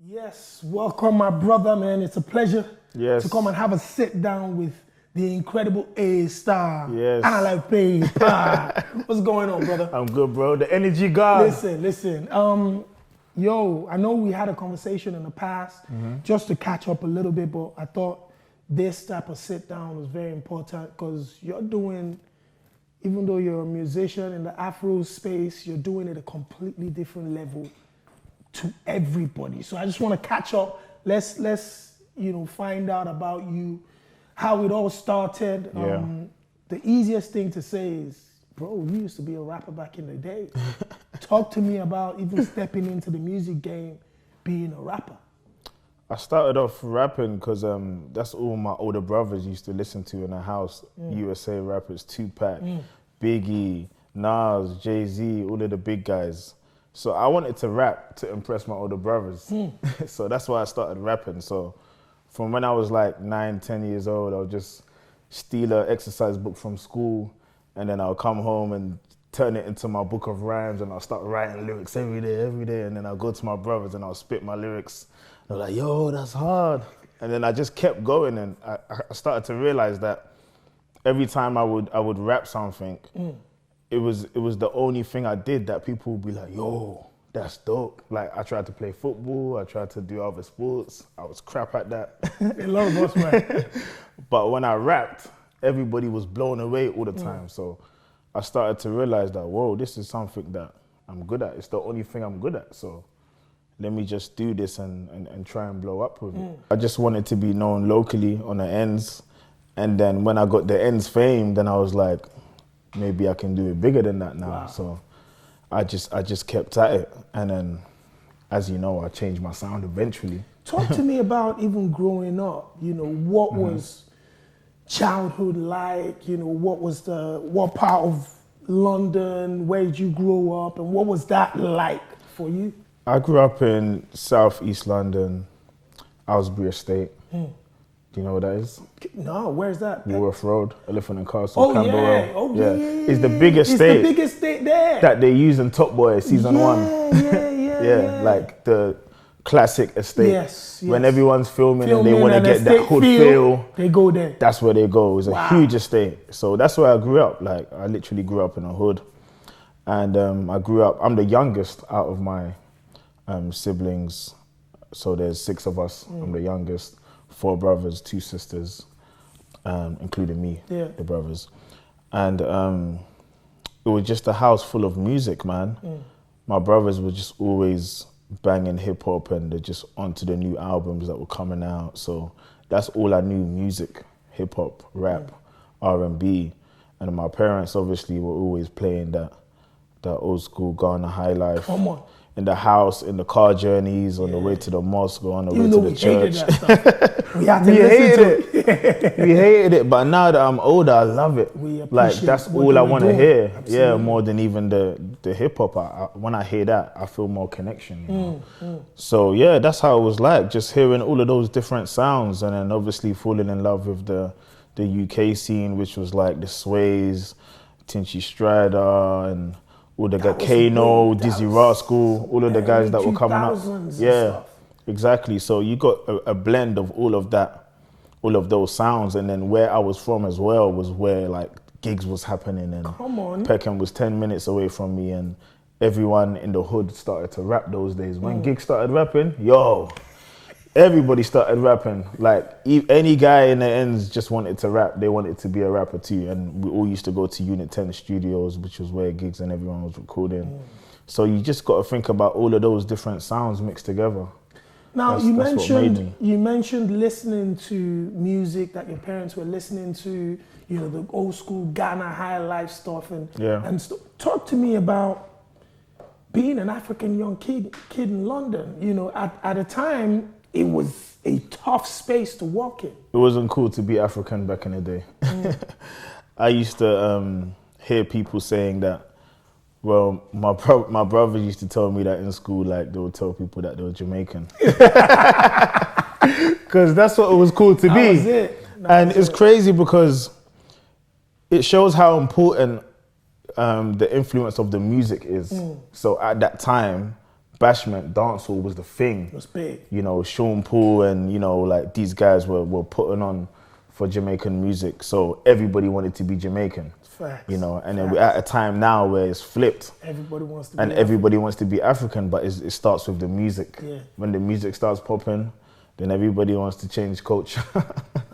Yes, welcome my brother, man. It's a pleasure to Yes. come and have a sit down with the incredible AStar. Yes. I like paper. What's going on, brother? I'm good, bro. The energy god. Listen. Yo, I know we had a conversation in the past just to catch up a little bit, but I thought this type of sit down was very important because you're doing, even though you're a musician in the Afro space, you're doing it a completely different level to everybody. So I just want to catch up. Let's find out about you, how it all started. Yeah. The easiest thing to say is, bro, you used to be a rapper back in the day. Talk to me about even stepping into the music game, being a rapper. I started off rapping because that's all my older brothers used to listen to in the house. USA rappers, Tupac, Biggie, Nas, Jay-Z, all of the big guys. So I wanted to rap to impress my older brothers. So that's why I started rapping. So from when I was like 9, 10 years old, I would just steal an exercise book from school and then I'll come home and turn it into my book of rhymes and I'll start writing lyrics every day. And then I'll go to my brothers and I'll spit my lyrics. They're like, yo, that's hard. And then I just kept going and I started to realize that every time I would rap something, it was the only thing I did that people would be like, yo, that's dope. Like I tried to play football, I tried to do other sports. I was crap at that. A lot of us, man. But when I rapped, everybody was blown away all the time. So I started to realize that, whoa, this is something that I'm good at. It's the only thing I'm good at. So let me just do this and try and blow up with it. I just wanted to be known locally on the ends. And then when I got the ends fame, then I was like, maybe I can do it bigger than that now. Wow. So I just kept at it. And then, as you know, I changed my sound eventually. Talk to me about even growing up. What was childhood like? What part of London, where did you grow up, and what was that like for you? I grew up in Southeast London, Aylesbury Estate. Do you know what that is? No, where's that? Walworth Road, Elephant and Castle, Camberwell. Oh, yeah. It's the biggest estate. It's the biggest estate there. That they use in Top Boy season 1. Yeah. Like the classic estate. Yes. When everyone's filming and they want to get that hood feel, they go there. that's where they go. It's a huge estate. So that's where I grew up. Like I literally grew up in a hood. And I'm the youngest out of my siblings. So there's 6 of us. I'm the youngest. 4 brothers, 2 sisters, including me, the brothers. And it was just a house full of music, man. My brothers were just always banging hip hop and they're just onto the new albums that were coming out. So that's all I knew, music, hip hop, rap, R&B. And my parents obviously were always playing that old school Ghana high life. Come on. In the house, in the car journeys, on the way to the mosque, or on the way to the church. Hated that stuff. We had to listen to it. We hated it, but now that I'm older, I love it. We appreciate Like that's what all you I were want to doing. hear. Absolutely. Yeah, more than even the hip hop. When I hear that, I feel more connection. You know? So yeah, that's how it was like, just hearing all of those different sounds, and then obviously falling in love with the UK scene, which was like the Sways, Tinchy Strider, and all the guys, Kano, Dizzy Rascal, all of the guys that were coming up. Yeah, exactly. So you got a blend of all of that, all of those sounds. And then where I was from as well was where like gigs was happening. And Come on. Peckham was 10 minutes away from me and everyone in the hood started to rap those days. When gigs started rapping, everybody started rapping. Like any guy in the ends just wanted to rap. They wanted to be a rapper too. And we all used to go to Unit 10 studios, which was where gigs and everyone was recording. So you just got to think about all of those different sounds mixed together. Now That's what made me. you mentioned listening to music that your parents were listening to, the old school Ghana high life stuff and stuff. Talk to me about being an African young kid in London. At a time, it was a tough space to walk in. It wasn't cool to be African back in the day. I used to hear people saying that, well, my brother used to tell me that in school, like they would tell people that they were Jamaican. Because that's what it was cool to be. That was it. And it's crazy because it shows how important the influence of the music is. So at that time, bashment, dancehall was the thing. It was big. You know, Sean Paul and, you know, like these guys were putting on for Jamaican music. So everybody wanted to be Jamaican. Facts. You know, and then we're at a time now where it's flipped. Everybody wants to be everybody wants to be African, but it starts with the music. Yeah. When the music starts popping, then everybody wants to change culture.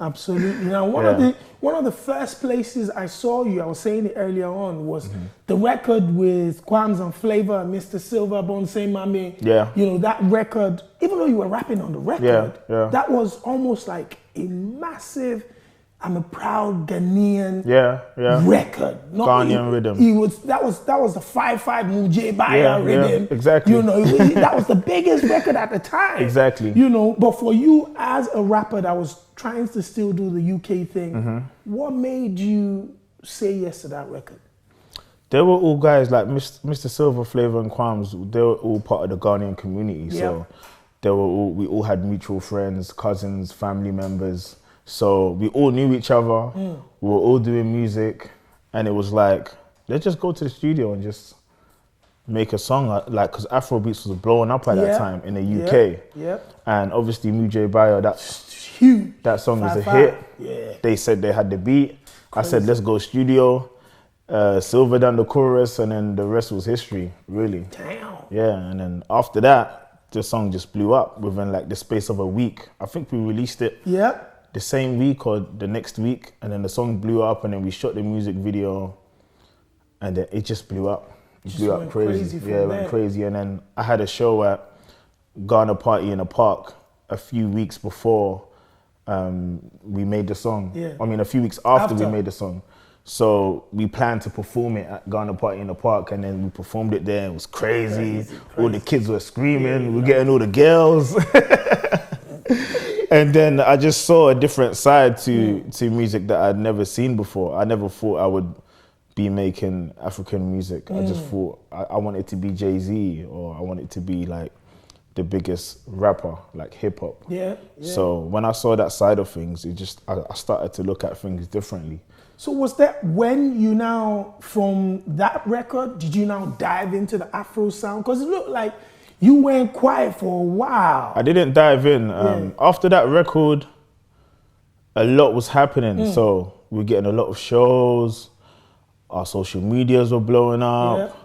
Absolutely. Now, one of the first places I saw you, I was saying it earlier on, was the record with Quams and Flavor and Mr. Silverbone Say Mami. Yeah. You know, that record, even though you were rapping on the record, that was almost like a massive, I'm a proud Ghanaian record. Not Ghanaian rhythm. That was the 5-5 Mujay Baya rhythm. Exactly. You know, that was the biggest record at the time. Exactly. You know, but for you as a rapper that was trying to still do the UK thing, what made you say yes to that record? They were all guys like Mr. Silver, Flavor and Quams. They were all part of the Ghanaian community. So we all had mutual friends, cousins, family members. So we all knew each other. We were all doing music, and it was like, let's just go to the studio and just make a song. Like, because Afrobeats was blowing up at that time in the UK. And obviously Mujay Bayo, that's huge. That song was a hit. Yeah. They said they had the beat. Crazy. I said, let's go studio. Silver done the chorus, and then the rest was history, really. Damn. Yeah, and then after that, the song just blew up within like the space of a week. I think we released it the same week or the next week, and then the song blew up, and then we shot the music video, and then it just blew up. It blew up crazy. It went crazy. And then I had a show at Ghana Party in a Park a few weeks before we made the song. I mean, a few weeks after we made the song. So we planned to perform it at Ghana Party in the Park, and then we performed it there. It was crazy. All the kids were screaming. We were getting all the girls. And then I just saw a different side to music that I'd never seen before. I never thought I would be making African music. I just thought I wanted to be Jay-Z, or I wanted to be like the biggest rapper, like hip hop. So when I saw that side of things, I started to look at things differently. So was that when you now, from that record, did you now dive into the Afro sound? Because it looked like you went quiet for a while. I didn't dive in. After that record, a lot was happening. So we were getting a lot of shows. Our social medias were blowing up.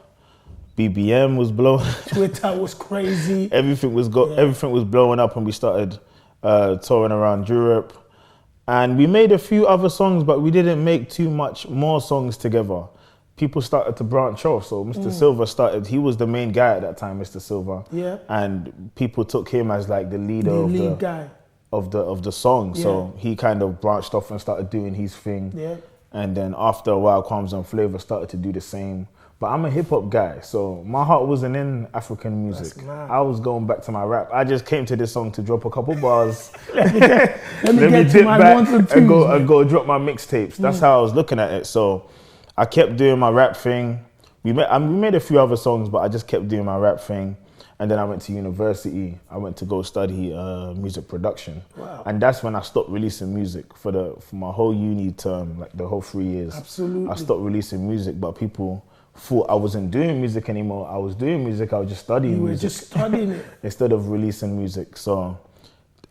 BBM was blowing. Twitter was crazy. Everything was blowing up, and we started touring around Europe. And we made a few other songs, but we didn't make too much more songs together. People started to branch off. So Mr. Silver started, he was the main guy at that time, Mr. Silver. And people took him as like the leader of the song. So he kind of branched off and started doing his thing. And then after a while, Quams and Flavor started to do the same. But I'm a hip hop guy, so my heart wasn't in African music. I was going back to my rap. I just came to this song to drop a couple bars. let me dip back and go drop my mixtapes. That's how I was looking at it. So I kept doing my rap thing. We made a few other songs, but I just kept doing my rap thing. And then I went to university. I went to go study music production. And that's when I stopped releasing music for my whole uni term, like the whole 3 years. I stopped releasing music, but people thought I wasn't doing music anymore. I was doing music, I was just studying music. You were just studying it. Instead of releasing music. So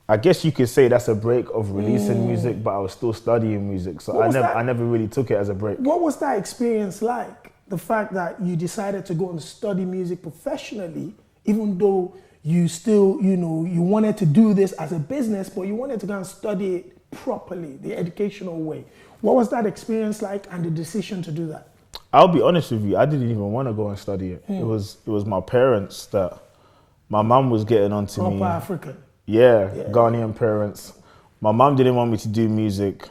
I guess you could say that's a break of releasing music, but I was still studying music. So I never really took it as a break. What was that experience like? The fact that you decided to go and study music professionally, even though you still, you wanted to do this as a business, but you wanted to go and study it properly, the educational way. What was that experience like, and the decision to do that? I'll be honest with you, I didn't even want to go and study it. It was my parents that, my mum was getting onto me. Proper African. Yeah, Ghanaian parents. My mum didn't want me to do music,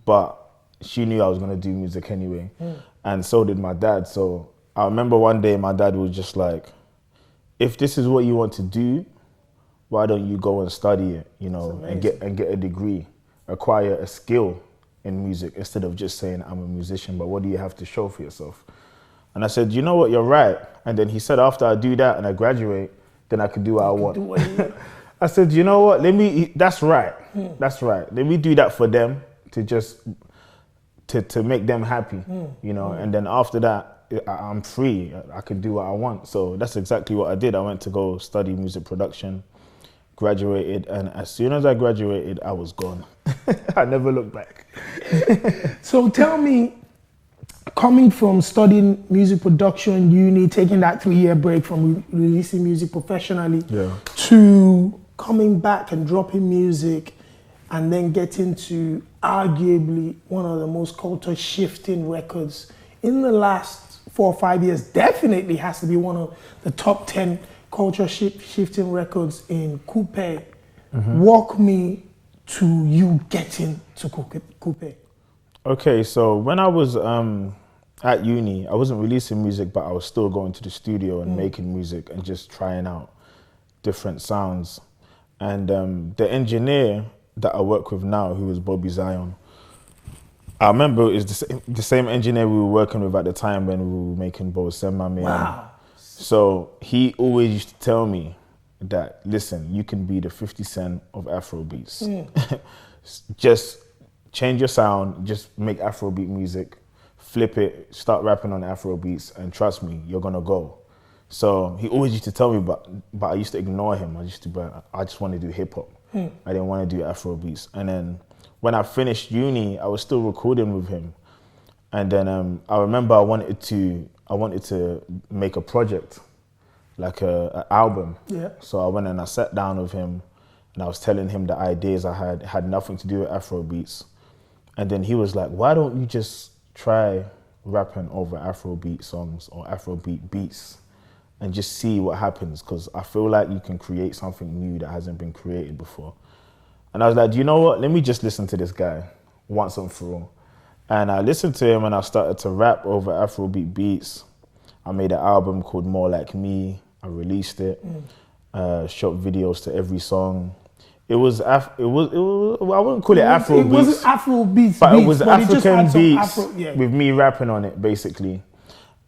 but she knew I was going to do music anyway. And so did my dad. So I remember one day my dad was just like, if this is what you want to do, why don't you go and study it, and get a degree, acquire a skill in music, instead of just saying I'm a musician, but what do you have to show for yourself? And I said, you know what, you're right. And then he said, after I do that and I graduate, then I can do what I want. I said, you know what, that's right. That's right. Let me do that for them, to just, to make them happy, And then after that, I'm free. I can do what I want. So that's exactly what I did. I went to go study music production, graduated, and as soon as I graduated, I was gone. I never looked back. So tell me, coming from studying music production, uni, taking that 3-year break from releasing music professionally, to coming back and dropping music, and then getting to arguably one of the most culture shifting records in the last 4 or 5 years, definitely has to be one of the top 10 culture shifting records in Coupe. Walk me to you getting to Coupe. Okay, so when I was at uni, I wasn't releasing music, but I was still going to the studio and making music and just trying out different sounds. And the engineer that I work with now, who is Bobby Zion, I remember it was the same engineer we were working with at the time when we were making Bo Semame. Wow. So he always used to tell me that, listen, you can be the 50 Cent of Afro beats. Just change your sound, just make Afrobeat music, flip it, start rapping on Afro beats, and trust me, you're gonna go. So he always used to tell me, but I used to ignore him. I just want to do hip hop. I didn't want to do Afro beats. And then when I finished uni, I was still recording with him. And then I remember I wanted to make a project, like an album. Yeah. So I went and I sat down with him, and I was telling him the ideas I had nothing to do with Afro beats. And then he was like, why don't you just try rapping over Afrobeat songs or Afrobeat beats and just see what happens? Because I feel like you can create something new that hasn't been created before. And I was like, do you know what? Let me just listen to this guy once and for all. And I listened to him and I started to rap over Afrobeat beats. I made an album called More Like Me. I released it, shot videos to every song. It was I wouldn't call it Afro beats. It wasn't Afro beats, but it was African beats yeah, with me rapping on it, basically.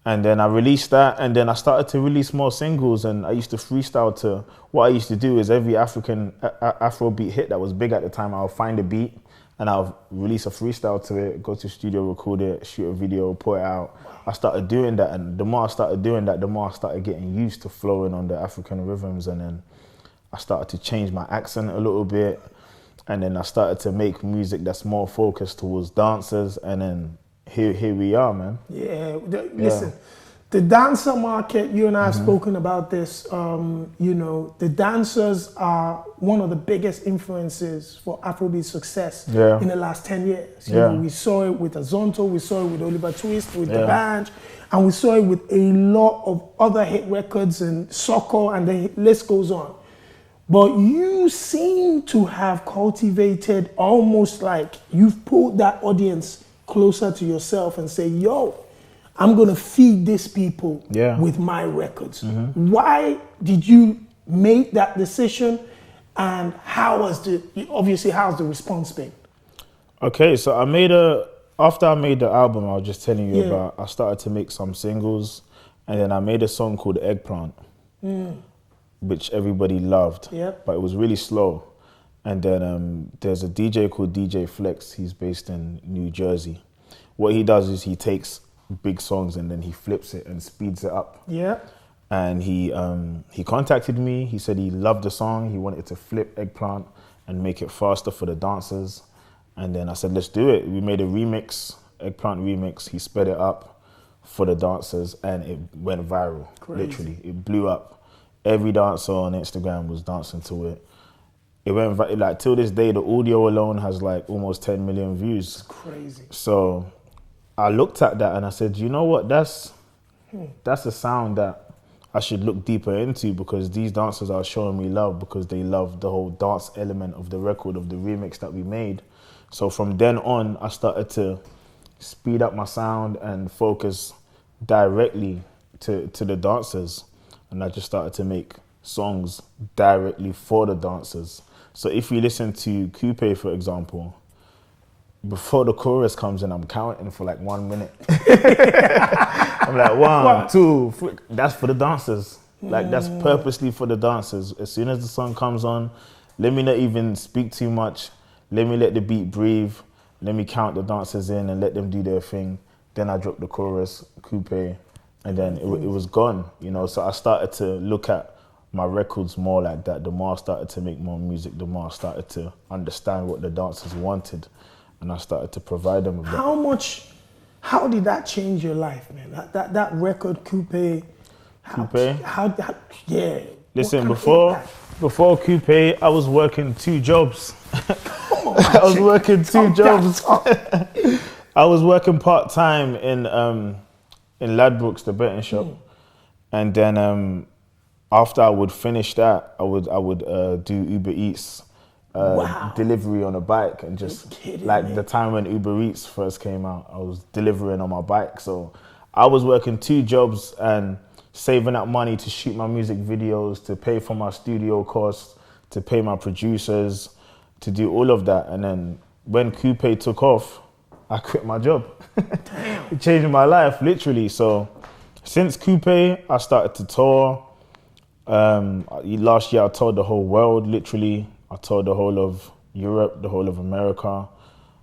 And then I released that, and then I started to release more singles, and I used to freestyle to, what I used to do is every Afro beat hit that was big at the time, I'll find a beat, and I'll release a freestyle to it, go to the studio, record it, shoot a video, put it out. I started doing that, and the more I started doing that, the more I started getting used to flowing on the African rhythms, and then I started to change my accent a little bit, and then I started to make music that's more focused towards dancers, and then here we are, man. Yeah, listen, the dancer market, you and I have spoken about this, you know, the dancers are one of the biggest influences for Afrobeat success in the last 10 years. You know, we saw it with Azonto, we saw it with Oliver Twist, with The Band, and we saw it with a lot of other hit records and Soko, and the list goes on. But you seem to have cultivated almost like you've pulled that audience closer to yourself and say, yo, I'm going to feed these people with my records. Why did you make that decision, and how's the response been? Okay, so after I made the album I was just telling you about, I started to make some singles, and then I made a song called Eggplant. Which everybody loved, but it was really slow. And then there's a DJ called DJ Flex. He's based in New Jersey. What he does is he takes big songs and then he flips it and speeds it up. Yeah. And he contacted me. He said he loved the song. He wanted to flip Eggplant and make it faster for the dancers. And then I said, let's do it. We made a remix, Eggplant remix. He sped it up for the dancers, and it went viral. Crazy. Literally, it blew up. Every dancer on Instagram was dancing to it. It went like till this day, the audio alone has like almost 10 million views. It's crazy. So I looked at that and I said, you know what? That's a sound that I should look deeper into, because these dancers are showing me love because they love the whole dance element of the record, of the remix that we made. So from then on, I started to speed up my sound and focus directly to the dancers. And I just started to make songs directly for the dancers. So if you listen to Coupe, for example, before the chorus comes in, I'm counting for like 1 minute. I'm like, 1, 2, 3. That's for the dancers. Like, that's purposely for the dancers. As soon as the song comes on, let me not even speak too much. Let me let the beat breathe. Let me count the dancers in and let them do their thing. Then I drop the chorus, Coupe, and then it was gone, you know. So I started to look at my records more like that. The more I started to make more music, the more I started to understand what the dancers wanted, and I started to provide them with that. How did that change your life, man? That record, Coupe. How yeah. Listen, before Coupe, I was working 2 jobs. I was working 2 jobs. I was working part-time in Ladbrokes, the betting shop. And then after I would finish that, I would do Uber Eats delivery on a bike, and just the time when Uber Eats first came out, I was delivering on my bike. So I was working 2 jobs and saving up money to shoot my music videos, to pay for my studio costs, to pay my producers, to do all of that. And then when Coupe took off, I quit my job. It changed my life, literally. So since Coupe, I started to tour. Last year, I toured the whole world, literally. I toured the whole of Europe, the whole of America.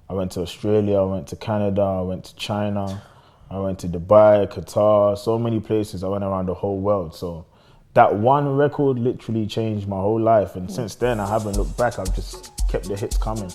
I went to Australia, I went to Canada, I went to China. I went to Dubai, Qatar, so many places. I went around the whole world. So that one record literally changed my whole life. And since then, I haven't looked back. I've just kept the hits coming.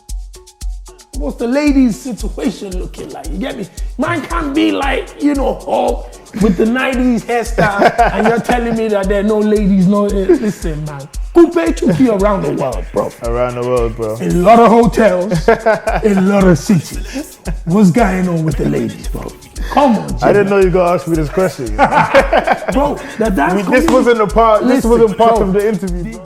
What's the ladies' situation looking like? You get me? Mine can't be like, you know, Hulk with the 90s hairstyle, and you're telling me that there are no ladies, no... Listen, man. Coupe took you around the world, bro. Around the world, bro. A lot of hotels, a lot of cities. What's going on with the ladies, bro? Come on, Jimmy. I didn't know you were going to ask me this question. Bro, this wasn't part of the interview, bro.